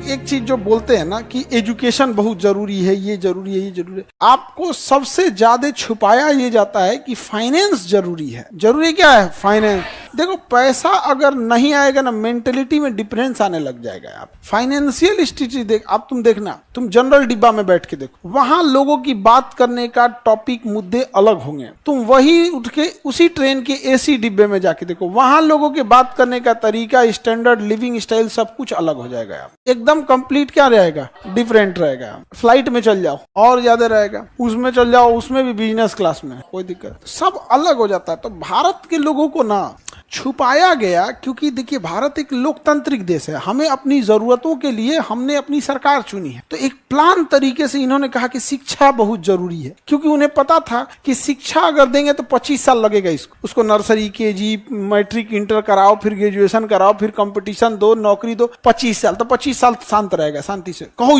एक चीज जो बोलते हैं ना कि एजुकेशन बहुत जरूरी है, ये जरूरी है, ये जरूरी है, आपको सबसे ज्यादा छुपाया ये जाता है कि फाइनेंस जरूरी है। जरूरी क्या है? फाइनेंस। देखो पैसा अगर नहीं आएगा ना, मेंटेलिटी में डिफरेंस आने लग जाएगा। आप फाइनेंशियल स्थिति देख, आप तुम देखना, तुम जनरल डिब्बा में बैठ के देखो, वहां लोगों की बात करने का टॉपिक मुद्दे अलग होंगे। तुम वही उठ के उसी ट्रेन के एसी डिब्बे में जाके देखो, वहां लोगों के बात करने का तरीका, स्टैंडर्ड लिविंग स्टाइल सब कुछ अलग हो जाएगा। एकदम कंप्लीट क्या रहेगा? डिफरेंट रहेगा। फ्लाइट में चल जाओ और ज्यादा रहेगा, उसमें चल जाओ, उसमें भी बिजनेस क्लास में, कोई दिक्कत, सब अलग हो जाता है। तो भारत के लोगों को ना छुपाया गया, क्योंकि देखिए भारत एक लोकतांत्रिक देश है, हमें अपनी जरूरतों के लिए हमने अपनी सरकार चुनी है। तो एक प्लान तरीके से इन्होंने कहा कि शिक्षा बहुत जरूरी है, क्योंकि उन्हें पता था कि शिक्षा अगर देंगे तो 25 साल लगेगा उसको नर्सरी, केजी, मैट्रिक, इंटर कराओ, फिर ग्रेजुएशन कराओ, फिर कंपटीशन दो, नौकरी दो, 25 साल, तो 25 साल शांत रहेगा, शांति से कहो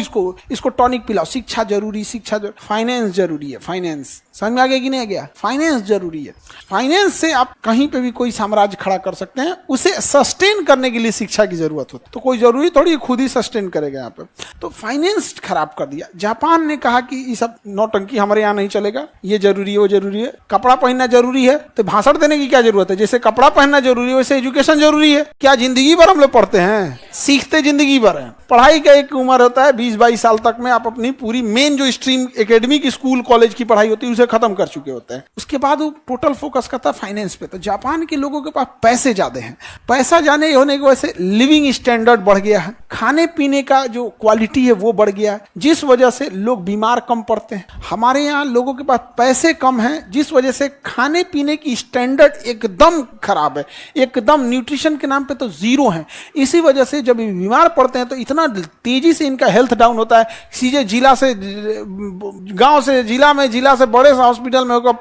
इसको टॉनिक पिलाओ। शिक्षा जरूरी, शिक्षा जरूरी, फाइनेंस जरूरी है। फाइनेंस समझ में आ गया कि नहीं आ गया? फाइनेंस जरूरी है। फाइनेंस से आप कहीं पे भी कोई साम्राज्य खड़ा कर सकते हैं, उसे सस्टेन करने के लिए शिक्षा की जरूरत होती है। तो कोई जरूरी थोड़ी खुद ही सस्टेन करेगा यहाँ पे। तो फाइनेंस खराब कर दिया। जापान ने कहा कि ये सब नौटंकी हमारे यहाँ नहीं चलेगा, ये जरूरी है, वो जरूरी है। कपड़ा पहनना जरूरी है, तो भाषण देने की क्या जरूरत है? जैसे कपड़ा पहनना जरूरी है वैसे एजुकेशन जरूरी है। क्या जिंदगी भर हम लोग पढ़ते हैं? सीखते जिंदगी भर है। पढ़ाई का एक उम्र होता है 20-22 साल तक में आप अपनी पूरी मेन जो स्ट्रीम एकेडमिक स्कूल कॉलेज की पढ़ाई होती है उसे खत्म कर चुके होते हैं। उसके बाद वो टोटल फोकस करता है फाइनेंस पे। तो जापान के लोगों के पास पैसे ज्यादा हैं, पैसा जाने होने की वजह से लिविंग स्टैंडर्ड बढ़ गया है, खाने पीने का जो क्वालिटी है वो बढ़ गया है, जिस वजह से लोग बीमार कम पड़ते हैं। हमारे यहाँ लोगों के पास पैसे कम हैं, जिस वजह से खाने पीने की स्टैंडर्ड एकदम खराब है, एकदम न्यूट्रिशन के नाम पे तो जीरो है। इसी वजह से जब बीमार पड़ते हैं तो इतना तेजी से इनका हेल्थ डाउन होता है। सीधे जिला से गांव से जिला में, जिला से बड़े से हॉस्पिटल में होकर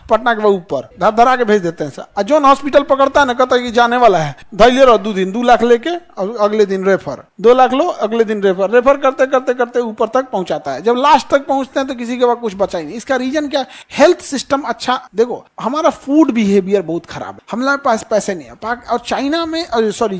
पटना के ऊपर धर धरा के भेज देते हैं सर। जो हॉस्पिटल पकड़ता है ना, कहता है कि जाने वाला है, धैर्य रहो 2 दिन, 2 लाख लेके अगले दिन रेफर, 2 लाख लो अगले दिन रेफर करते करते करते ऊपर तक पहुंचाता है। जब लास्ट तक पहुंचते हैं तो किसी के पास कुछ बचा ही नहीं। इसका रीजन क्या? हेल्थ सिस्टम अच्छा, देखो हमारा फूड बिहेवियर बहुत खराब है, हमारे पास पैसे नहीं है। और चाइना में,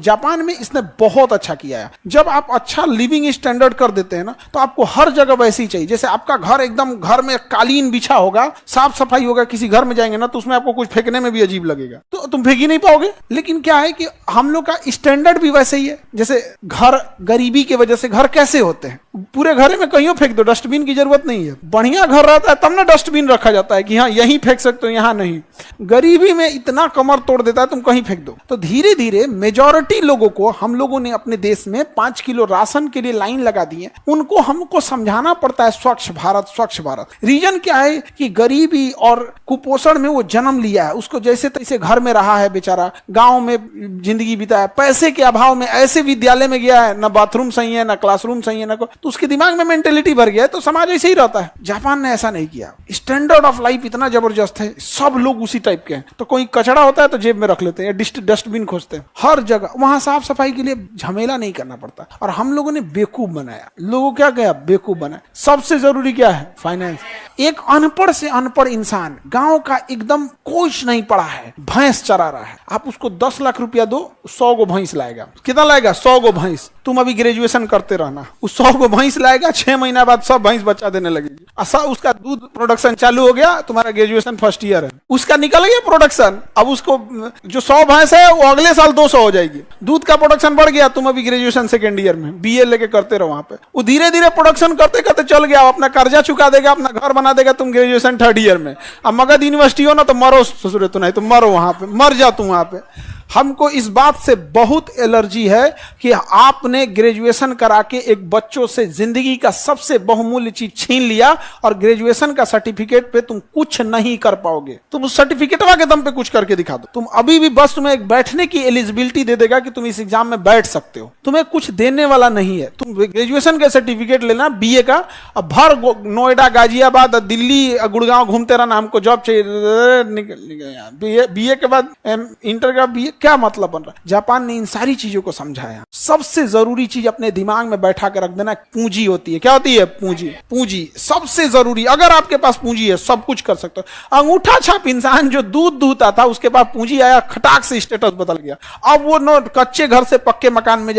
जापान में इसने बहुत अच्छा किया है। जब आप अच्छा लिविंग स्टैंडर्ड कर देते हैं ना, तो आपको हर जगह वैसे ही चाहिए। जैसे आपका घर एकदम, घर में कालीन बिछा होगा, साफ सफाई होगा, किसी घर में जाएंगे ना तो उसमें आपको कुछ फेंकने में भी अजीब लगेगा, तो तुम फेंक ही नहीं पाओगे। लेकिन क्या है कि हम लोग का स्टैंडर्ड भी वैसे ही है। जैसे घर, गरीबी की वजह से घर कैसे होते हैं, पूरे घर में कहीं फेंक दो, डस्टबिन की जरूरत नहीं है। बढ़िया घर रहता है तब ना डस्टबिन रखा जाता है कि हाँ यहीं फेंक सकते हो, यहाँ नहीं। गरीबी में इतना कमर तोड़ देता है, तुम कहीं फेंक दो। तो धीरे धीरे मेजॉरिटी लोगों को, हम लोगों ने अपने देश में 5 किलो राशन के लिए लाइन लगा दी है। उनको हमको समझाना पड़ता है स्वच्छ भारत, स्वच्छ भारत। रीजन क्या है कि गरीबी और कुपोषण में वो जन्म लिया है, उसको जैसे तैसे घर में रहा है बेचारा, गांव में जिंदगी बिताया, पैसे के अभाव में ऐसे विद्यालय में गया है, ना बाथरूम सही है, ना क्लासरूम सही है, ना तो उसके दिमाग में मेंटेलिटी भर गया है, तो समाज ऐसे ही रहता है। जापान ने ऐसा नहीं किया। स्टैंडर्ड ऑफ लाइफ इतना जबरदस्त है, सब लोग उसी टाइप के हैं। तो कोई कचरा होता है तो जेब में रख लेते हैं, डस्टबिन खोजते हैं हर जगह। वहां साफ सफाई के लिए झमेला नहीं करना पड़ता। और हम लोगों ने बेवकूफ बनाया, लोगों क्या गया, बेवकूफ बनाया। सबसे जरूरी क्या है? फाइनेंस। एक अनपढ़ से अनपढ़ इंसान, गांव का एकदम कुछ नहीं पढ़ा है, भैंस चरा रहा है, आप उसको 10 लाख रुपया दो, 100 गो भैंस लाएगा। कितना लाएगा? 100 गो भैंस। तुम अभी ग्रेजुएशन करते रहना, उस 100 गो भैंस लाएगा, 6 महीना बाद सब भैंस बच्चा देने लगेगी। उसका दूध प्रोडक्शन चालू हो गया, तुम्हारा ग्रेजुएशन फर्स्ट ईयर है, उसका निकल गया प्रोडक्शन। अब उसको जो 100 भैंस है वो अगले साल 200 हो जाएगी। दूध का प्रोडक्शन बढ़ गया, तुम अभी ग्रेजुएशन सेकेंड ईयर में, बीए लेके करते रहो वहां पे। वो धीरे धीरे प्रोडक्शन करते करते चल गया, अपना कर्जा चुका देगा, अपना घर बना देगा, तुम ग्रेजुएशन 3rd ईयर में। अब मगध यूनिवर्सिटी हो ना तो मरो ससुरे, तो नहीं तो मरो वहां पे, मर जा तुम वहां पे। हमको इस बात से बहुत एलर्जी है कि आपने ग्रेजुएशन करा के एक बच्चों से जिंदगी का सबसे बहुमूल्य चीज छीन लिया, और ग्रेजुएशन का सर्टिफिकेट पे तुम कुछ नहीं कर पाओगे। तुम उस सर्टिफिकेट के दम पे कुछ करके दिखा दो। तुम अभी भी बस तुम्हें एक बैठने की एलिजिबिलिटी दे देगा कि तुम इस एग्जाम में बैठ सकते हो, तुम्हें कुछ देने वाला नहीं है। तुम ग्रेजुएशन का सर्टिफिकेट लेना बीए का, अब भर नोएडा, गाजियाबाद, दिल्ली, गुड़गांव घूमते रहना, हमको जॉब चाहिए। बीए के बाद इंटर का बीए क्या मतलब बन रहा है? जापान ने इन सारी चीजों को समझाया। सबसे जरूरी चीज अपने दिमाग में बैठा के रख देना, पूंजी होती है। क्या होती है? पूंजी। पूंजी सबसे जरूरी। अगर आपके पास पूंजी है, सब कुछ कर सकते हो। अंगूठा छाप इंसान जो दूध दूहता था, उसके पास पूंजी आया, खटाक से स्टेटस बदल गया। अब वो नो कच्चे घर से पक्के मकान में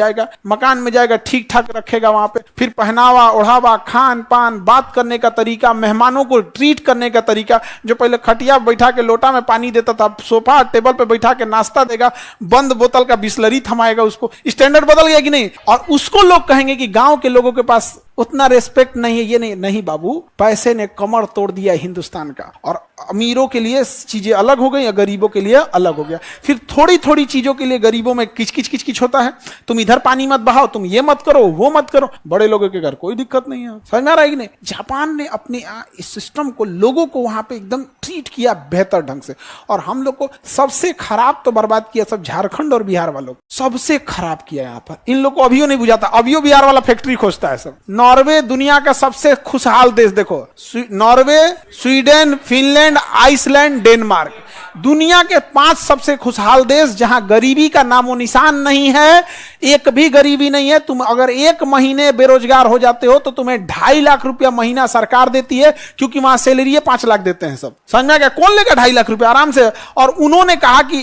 जाएगा, ठीक ठाक रखेगा वहां पे, फिर पहनावा ओढ़ावा, खान पान, बात करने का तरीका, मेहमानों को ट्रीट करने का तरीका, जो पहले खटिया बैठा के लोटा में पानी देता था, सोफा टेबल पे बैठा के नाश्ता देगा, बंद बोतल का बिस्लरी थमाएगा, उसको स्टैंडर्ड बदल गया कि नहीं? और उसको लोग कहेंगे कि गांव के लोगों के पास उतना रेस्पेक्ट नहीं है, ये नहीं बाबू, पैसे ने कमर तोड़ दिया हिंदुस्तान का। और अमीरों के लिए चीजें अलग हो गई, गरीबों के लिए अलग हो गया। फिर थोड़ी थोड़ी चीजों के लिए गरीबों में किच होता है। तुम इधर पानी मत बहाओ, तुम ये मत करो, वो मत करो। बड़े लोगों के घर कोई दिक्कत नहीं है। समझ में आ रहा है कि नहीं? जापान ने अपने इस सिस्टम को, लोगों को वहां पे एकदम ट्रीट किया बेहतर ढंग से। और हम लोग को सबसे खराब तो बर्बाद किया सब झारखंड और बिहार वालों, सबसे खराब किया यहाँ पर। इन लोग को अभियो नहीं बुझाता, अभियो बिहार वाला फैक्ट्री खोजता है सब। नॉर्वे दुनिया का सबसे खुशहाल देश, देखो, Norway, Sweden, Finland, Iceland, Denmark, दुनिया के 5 सबसे खुशहाल देश, जहां गरीबी का नामो निशान नहीं है, एक भी गरीबी नहीं है। तुम अगर 1 महीने बेरोजगार हो जाते हो तो तुम्हें 2.5 लाख रुपया महीना सरकार देती है, क्योंकि वहां सैलरी 5 लाख देते हैं सब। समझ में आ गया? कौन लेगा 2.5 लाख रुपया आराम से? और उन्होंने कहा कि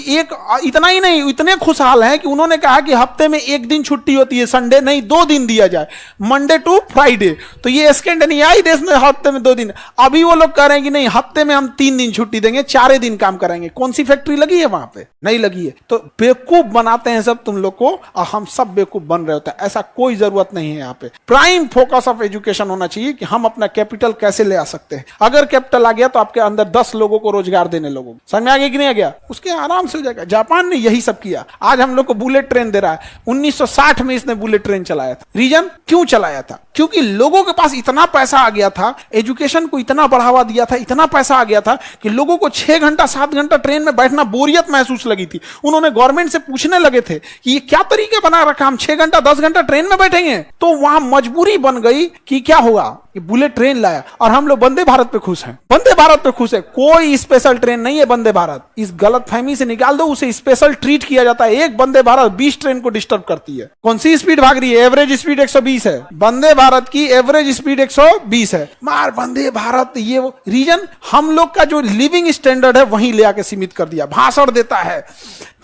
इतना ही नहीं, इतने खुशहाल हैं कि उन्होंने कहा कि हफ्ते में 1 दिन छुट्टी होती है, संडे नहीं 2 दिन दिया जाए, मंडे टू फ्राइडे। तो ये स्कैंडिनेवियाई देश में हफ्ते में 2 दिन। अभी वो लोग कह रहे हैं कि नहीं, हफ्ते में हम 3 दिन छुट्टी देंगे, 4 दिन काम कराएंगे। कौन सी फैक्ट्री लगी है वहां पे? नहीं लगी है। तो बेवकूफ बनाते हैं सब तुम लोग को, और हम सब बेवकूफ बन रहे होते हैं। ऐसा कोई जरूरत नहीं है। यहाँ पे प्राइम फोकस ऑफ एजुकेशन होना चाहिए कि हम अपना कैपिटल कैसे ले आ सकते हैं। अगर कैपिटल आ गया तो आपके अंदर 10 लोगों को रोजगार देने लोगों को, समझ में आ गया कि नहीं आ गया? उसके आराम से हो जाएगा। जापान ने यही सब किया। आज हम लोग को बुलेट ट्रेन दे रहा है। 1960 में इसने बुलेट ट्रेन चलाया था। रीजन क्यों चलाया था? क्योंकि लोगों के पास इतना पैसा आ गया था, एजुकेशन को इतना बढ़ावा दिया था, इतना पैसा आ गया था कि लोगों को 6 घंटा 7 घंटा ट्रेन में बैठना बोरियत महसूस लगी थी। उन्होंने गवर्नमेंट से पूछने लगे थे कि ये क्या तरीके बना रखा, हम 6 घंटा 10 घंटा ट्रेन में बैठेंगे? तो वहां मजबूरी बन गई कि क्या होगा, कि बुलेट ट्रेन लाया। और हम लोग वंदे भारत पे खुश हैं। वंदे भारत पे खुश है। कोई स्पेशल ट्रेन नहीं है वंदे भारत। इस गलतफहमी से निकाल दो, उसे स्पेशल ट्रीट किया जाता है। एक वंदे भारत 20 ट्रेन को डिस्टर्ब करती है। कौन सी स्पीड भाग रही है? एवरेज स्पीड 120 है। वंदे भारत की एवरेज स्पीड 120 है। मार वंदे भारत, ये वो रीजन हम लोग का जो लिविंग स्टैंडर्ड है वहीं ले आके सीमित कर दिया। भाषण देता है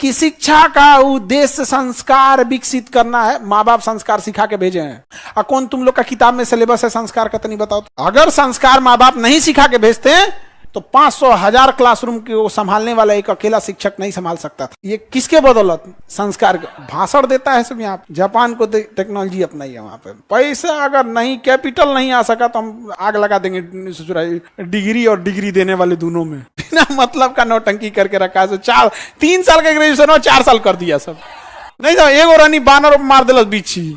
कि शिक्षा का उद्देश्य संस्कार विकसित करना है। माँ बाप संस्कार सिखा के भेजे हैं। और कौन तुम लोग का किताब में सिलेबस है संस्कार का? तो नहीं बताओ। अगर संस्कार माँ बाप नहीं सिखा के भेजते हैं तो 500,000 क्लासरूम को संभालने वाला एक अकेला शिक्षक नहीं संभाल सकता था। ये किसके बदौलत? संस्कार। भाषण देता है सब यहाँ। जापान को टेक्नोलॉजी अपनाई है वहां पे। पैसा अगर नहीं, कैपिटल नहीं आ सका तो हम आग लगा देंगे डिग्री और डिग्री देने वाले दोनों में। बिना मतलब का नौटंकी करके रखा है। 3 साल का ग्रेजुएशन हो, 4 साल कर दिया सब। नहीं तो एक और रानी बानर मार दिलस बीची।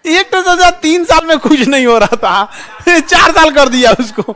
एक तो 3 साल में कुछ नहीं हो रहा था, 4 साल कर दिया उसको।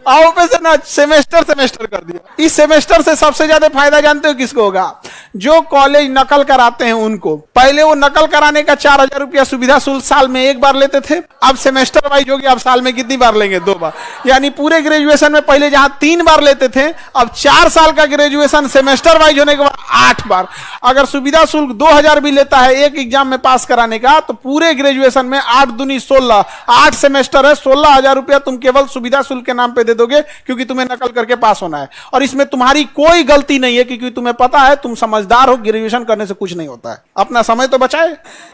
आओ पे से ना सेमेस्टर कर दिया। इस सेमेस्टर से सबसे ज्यादा फायदा जानते हो किसको होगा? जो कॉलेज नकल कराते हैं उनको। पहले वो नकल कराने का 4,000 रुपया सुविधा शुल्क साल में 1 बार लेते थे। अब सेमेस्टर वाइज हो गया, अब साल में कितनी बार लेंगे? 2 बार। यानी पूरे ग्रेजुएशन में पहले जहां 3 बार लेते थे, अब 4 साल का ग्रेजुएशन सेमेस्टर वाइज होने के बाद 8 बार। अगर सुविधा शुल्क 2,000 भी लेता है एक एग्जाम में पास कराने का, तो पूरे ग्रेजुएशन में 8 दूनी 16, 8 सेमेस्टर है, 16,000 रुपया तुम केवल सुविधा शुल्क के नाम पे दे दोगे, क्योंकि तुम्हें नकल करके पास होना है। और इसमें तुम्हारी कोई गलती नहीं है, क्योंकि तुम्हें पता है, तुम समझदार हो, ग्रेजुएशन करने से कुछ नहीं होता है। अपना समय तो बचाए,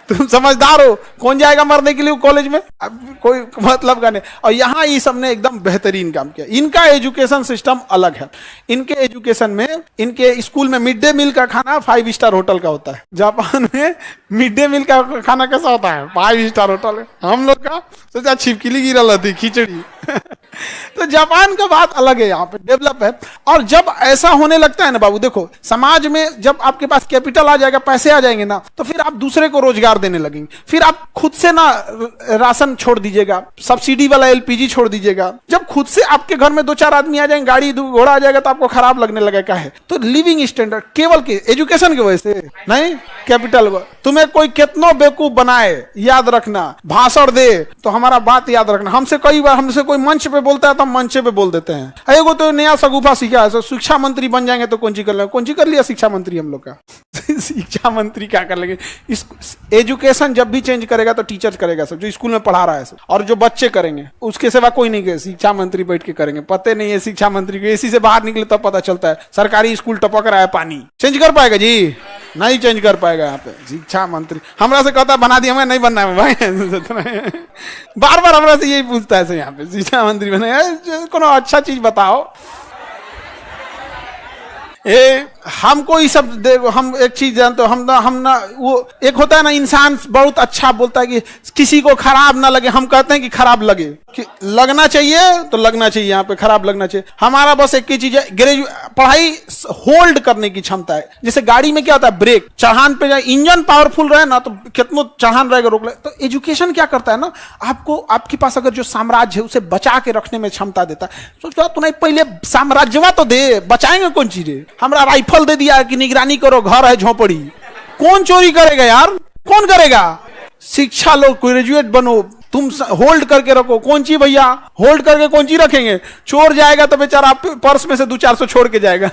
तुम समझदार हो। कौन जाएगा मरने के लिए कॉलेज में? अब कोई मतलब का नहीं। और यहां ये सबने एकदम बेहतरीन काम किया। इनका एजुकेशन सिस्टम अलग है। इनके एजुकेशन में, इनके स्कूल में मिड डे मील का खाना 5 स्टार होटल का होता है। जापान में मिड डे मील का खाना कैसा होता है? 5 स्टार होटल है। हम लोग का सोचा छिपकली गिरल थी, खिचड़ी। तो जापान का बात अलग है, यहाँ पे डेवलप है। और जब ऐसा होने लगता है ना बाबू, देखो समाज में जब आपके पास कैपिटल आ जाएगा, पैसे आ जाएंगे ना, तो फिर आप दूसरे को रोजगार देने लगेंगे। फिर आप खुद से ना राशन छोड़ दीजिएगा, सब्सिडी वाला LPG छोड़ दीजिएगा। जब खुद से आपके घर में 2-4 आदमी आ जाएंगे, गाड़ी घोड़ा आ जाएगा, तो आपको खराब लगने लगेगा। है तो लिविंग स्टैंडर्ड केवल के एजुकेशन की वजह से नहीं, कैपिटल। तुम्हें कोई कितनो बेवकूफ बनाए, याद रखना, भाषण दे तो हमारा बात याद रखना। हमसे कई बार, हमसे कोई मंच पे बोलता है तो हम मंचे पे बोल देते हैं, अरे वो तो नया सगुफा सीखा है, शिक्षा मंत्री बन जाएंगे तो कौन सी कर लेंगे, कौन सी कर लिया शिक्षा मंत्री हम लोग का शिक्षा मंत्री क्या कर लेंगे। एजुकेशन जब भी चेंज करेगा तो टीचर करेगा सब, जो स्कूल में पढ़ा रहा है सब, और जो बच्चे करेंगे उसके सिवा कोई नहीं करेगा, शिक्षा मंत्री बैठ के करेंगे। पते नहीं है शिक्षा मंत्री को, एसी से बाहर निकले तब पता चलता है सरकारी स्कूल टपक रहा है पानी। चेंज कर पाएगा जी? नहीं चेंज कर पाएगा। यहाँ पे शिक्षा मंत्री हमरा से कहता बना दिया, हमें नहीं बनना है भाई बार बार हमरा से यही पूछता है यहाँ पे शिक्षा मंत्री बने, कोनो अच्छा चीज बताओ। हमको ये सब देखो, हम एक चीज जानते हो, हम ना वो एक होता है ना, इंसान बहुत अच्छा बोलता है कि किसी को खराब ना लगे, हम कहते हैं कि खराब लगे, कि लगना चाहिए तो लगना चाहिए, यहाँ पे खराब लगना चाहिए। हमारा बस एक ही चीज है, पढ़ाई होल्ड करने की क्षमता है। जैसे गाड़ी में क्या होता है, ब्रेक चढ़ान पे जाए, इंजन पावरफुल रहे ना तो कितना चढ़ान रहेगा रोक ले। तो एजुकेशन क्या करता है ना, आपको आपके पास अगर जो साम्राज्य है उसे बचा के रखने में क्षमता देता है। सोचो तू नहीं पहले साम्राज्यवा तो दे, बचाएंगे कौन चीज? हमरा राइफल दे दिया कि निगरानी करो, घर है झोपड़ी, कौन चोरी करेगा यार, कौन करेगा? शिक्षा लो, ग्रेजुएट बनो, तुम होल्ड करके रखो। कौन ची भैया होल्ड करके कौन ची रखेंगे? चोर जाएगा तो बेचारा पर्स में से 200-400 छोड़ के जाएगा